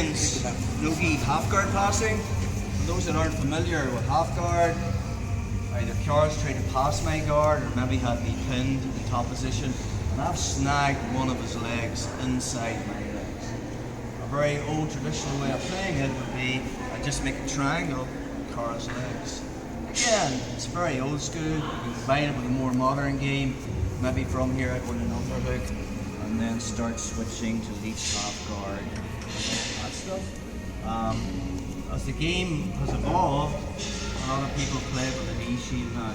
Akins no-gi half guard passing. For those that aren't familiar with half guard, either Carl's tried to pass my guard or maybe had me pinned in top position, and I've snagged one of his legs inside my legs. A very old traditional way of playing it would be I just make a triangle with Carl's legs. Again, it's very old school. You can combine it with a more modern game, maybe from here out with an underhook, and then start switching to leech half guard, that stuff. As the game has evolved, a lot of people play with a knee shield now,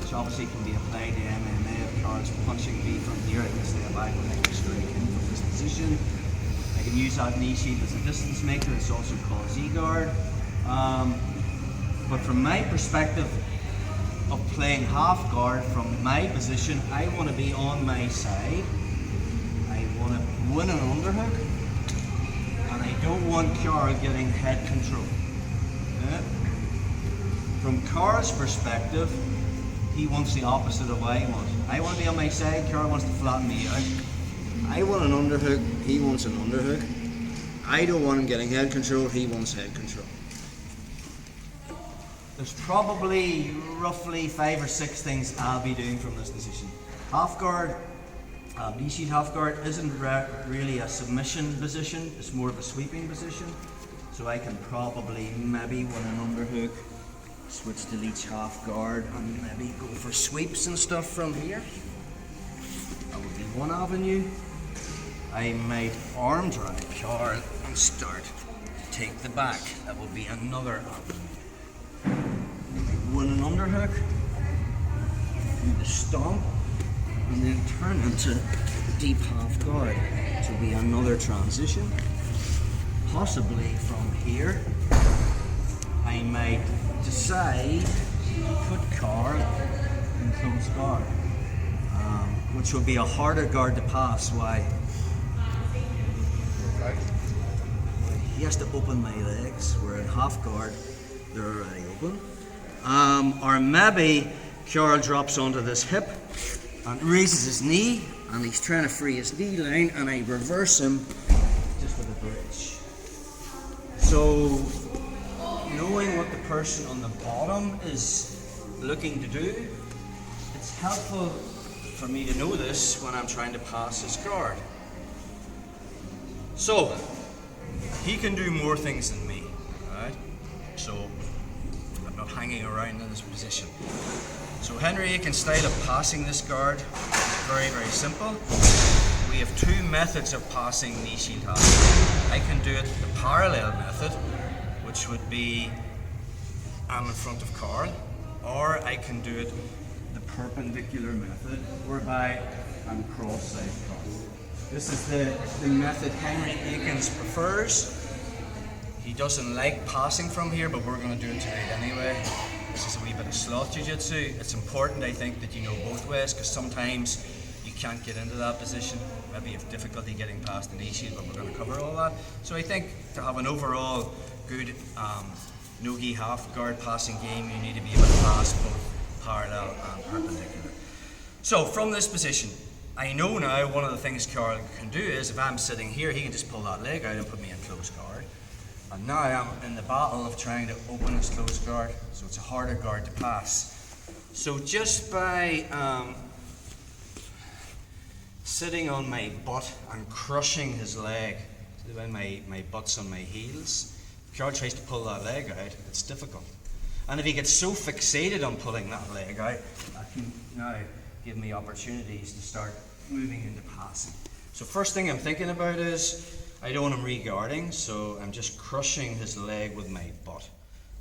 which obviously can be applied to MMA. If Carl's punching me from here, I can stay back and I can strike in from this position. I can use that knee shield as a distance maker. It's also called Z-guard. But from my perspective of playing half guard from my position, I want to be on my side. I want to win an underhook, and I don't want Carl getting head control. Yeah? From Carl's perspective, he wants the opposite of what I want. I want to be on my side, Carl wants to flatten me out. I want an underhook, he wants an underhook. I don't want him getting head control, he wants head control. There's probably roughly 5 or 6 things I'll be doing from this position. Half guard, knee shield half guard isn't really a submission position, it's more of a sweeping position. So I can probably maybe win an underhook, switch to leech half guard, and maybe go for sweeps and stuff from here. That would be one avenue. I might arm drag Carl and start to take the back. That would be another avenue. Win an underhook, do the stomp, and then turn into deep half guard. This will be another transition. Possibly from here, I might decide to put Carl in close guard, which will be a harder guard to pass. Why? He has to open my legs, where in half guard, they're already open. Or maybe Carl drops onto this hip and raises his knee, and he's trying to free his knee line, and I reverse him just with a bridge. So, knowing what the person on the bottom is looking to do, it's helpful for me to know this when I'm trying to pass his guard. So, he can do more things than me, right? So, I'm not hanging around in this position. So Henry Akins' style of passing this guard is very, very simple. We have 2 methods of passing knee shield half. I can do it the parallel method, which would be I'm in front of Carl, or I can do it the perpendicular method, whereby I'm cross-side Carl. This is the method Henry Akins prefers. He doesn't like passing from here, but we're going to do it tonight anyway. This is a wee bit of sloth jiu-jitsu. It's important, I think, that you know both ways, because sometimes you can't get into that position. Maybe you have difficulty getting past the knee shield, but we're going to cover all that. So I think to have an overall good no-gi half guard passing game, you need to be able to pass both parallel and perpendicular. So from this position, I know now one of the things Carl can do is, if I'm sitting here, he can just pull that leg out and put me in close guard. And now I'm in the battle of trying to open his close guard, so it's a harder guard to pass. So just by sitting on my butt and crushing his leg, when my butt's on my heels, if Carl tries to pull that leg out, it's difficult. And if he gets so fixated on pulling that leg out, that can now give me opportunities to start moving into passing. So first thing I'm thinking about is, I don't want him re-guarding, so I'm just crushing his leg with my butt,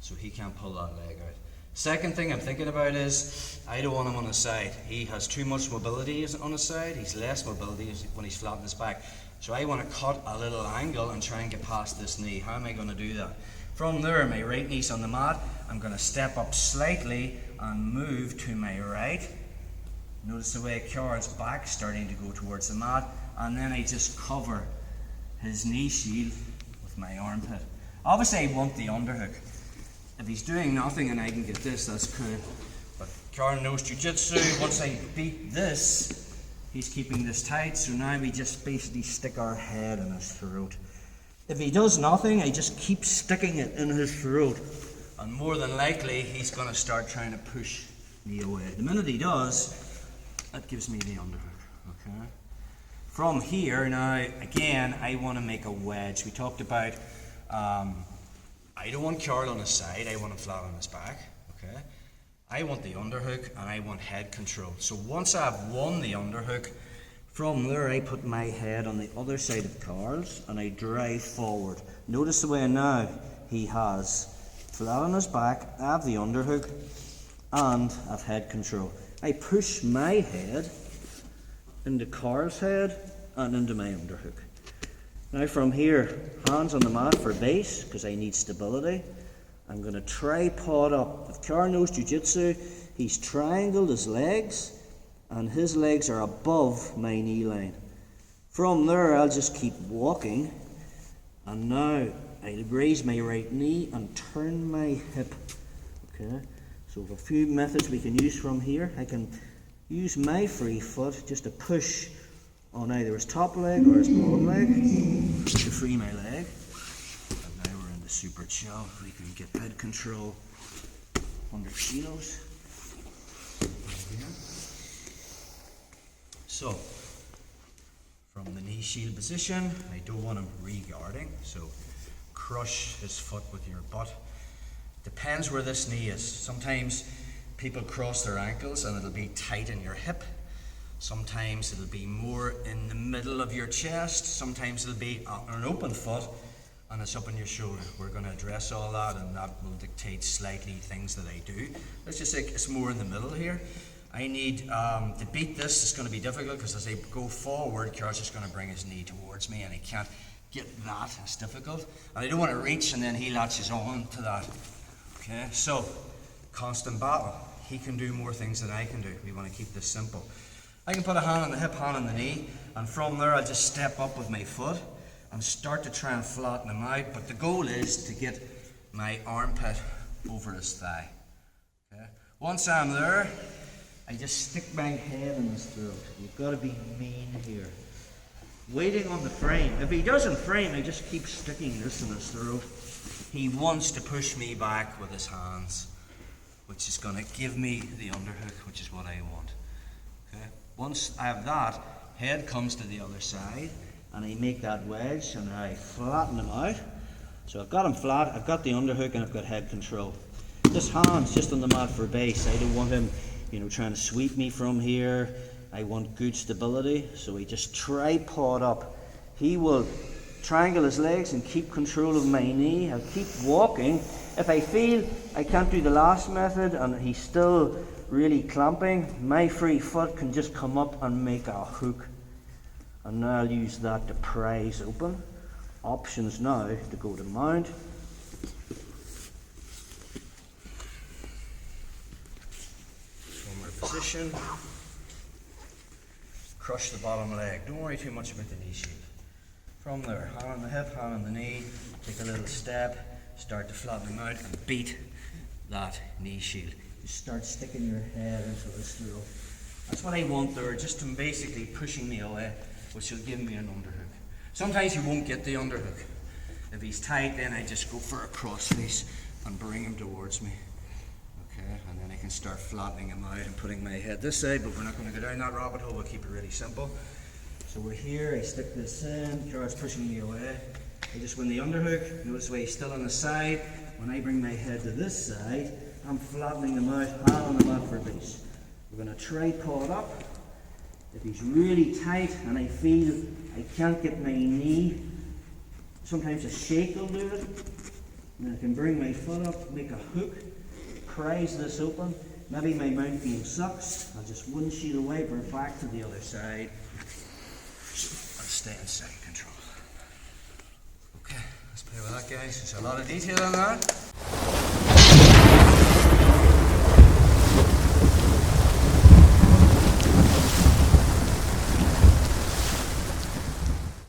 so he can't pull that leg out. Second thing I'm thinking about is, I don't want him on his side. He has too much mobility on his side, he's less mobility when he's flat on his back. So I want to cut a little angle and try and get past this knee. How am I going to do that? From there, my right knee's on the mat, I'm going to step up slightly and move to my right. Notice the way Carl's back starting to go towards the mat, and then I just cover his knee shield with my armpit. Obviously I want the underhook. If he's doing nothing and I can get this, that's cool. But Carl knows jiu-jitsu. Once I beat this, he's keeping this tight, so now we just basically stick our head in his throat. If he does nothing, I just keep sticking it in his throat. And more than likely, he's going to start trying to push me away. The minute he does, that gives me the underhook. Okay. From here, now, again, I want to make a wedge. We talked about, I don't want Carl on his side, I want him flat on his back. Okay. I want the underhook and I want head control. So once I've won the underhook, from there I put my head on the other side of Carl's and I drive forward. Notice the way now he has flat on his back, I have the underhook and I've head control. I push my head into Carl's head and into my underhook. Now from here, hands on the mat for base because I need stability. I'm going to tripod up. If Carl knows jiu-jitsu, he's triangled his legs and his legs are above my knee line. From there I'll just keep walking and now I raise my right knee and turn my hip. Okay, so a few methods we can use from here. I can use my free foot just to push on either his top leg or his bottom leg to free my leg. Super chill, we can get head control under kilos. So, from the knee shield position, I don't want him re-guarding, so crush his foot with your butt. Depends where this knee is. Sometimes people cross their ankles and it'll be tight in your hip. Sometimes it'll be more in the middle of your chest. Sometimes it'll be an open foot and it's up on your shoulder. We're going to address all that and that will dictate slightly things that I do. Let's just say it's more in the middle here. I need to beat this. It's going to be difficult because as I go forward, Carl's just going to bring his knee towards me and I can't get that. It's difficult. And I don't want to reach and then he latches on to that. Okay, so constant battle. He can do more things than I can do. We want to keep this simple. I can put a hand on the hip, hand on the knee, and from there I'll just step up with my foot and start to try and flatten him out, but the goal is to get my armpit over his thigh. Okay. Once I'm there, I just stick my head in his throat. You've got to be mean here. Waiting on the frame. If he doesn't frame, I just keep sticking this in his throat. He wants to push me back with his hands, which is going to give me the underhook, which is what I want. Okay. Once I have that, head comes to the other side, and I make that wedge and I flatten him out. So I've got him flat, I've got the underhook and I've got head control. This hand's just on the mat for base. I don't want him, trying to sweep me from here. I want good stability. So we just tripod up. He will triangle his legs and keep control of my knee. I'll keep walking. If I feel I can't do the last method and he's still really clamping, my free foot can just come up and make a hook. And now I'll use that to prise open. Options now to go to mount. Forward position. Crush the bottom leg. Don't worry too much about the knee shield. From there, hand on the hip, hand on the knee, take a little step, start to flatten him out and beat that knee shield. You start sticking your head into this throat. That's what I want there, just to basically pushing me away, which will give me an underhook. Sometimes you won't get the underhook. If he's tight, then I just go for a crossface and bring him towards me. Okay, and then I can start flattening him out and putting my head this side, but we're not going to go down that rabbit hole, we'll keep it really simple. So we're here, I stick this in, Carl's pushing me away. I just win the underhook, notice the way he's still on the side. When I bring my head to this side, I'm flattening him out, hand on the mat for base. We're going to tripod up. If he's really tight and I feel I can't get my knee, sometimes a shake will do it. And I can bring my foot up, make a hook, prise this open. Maybe my mount beam sucks. I'll just windshield wiper back to the other side. I'll stay in side control. Okay, let's play with that, guys. There's a lot of detail on that.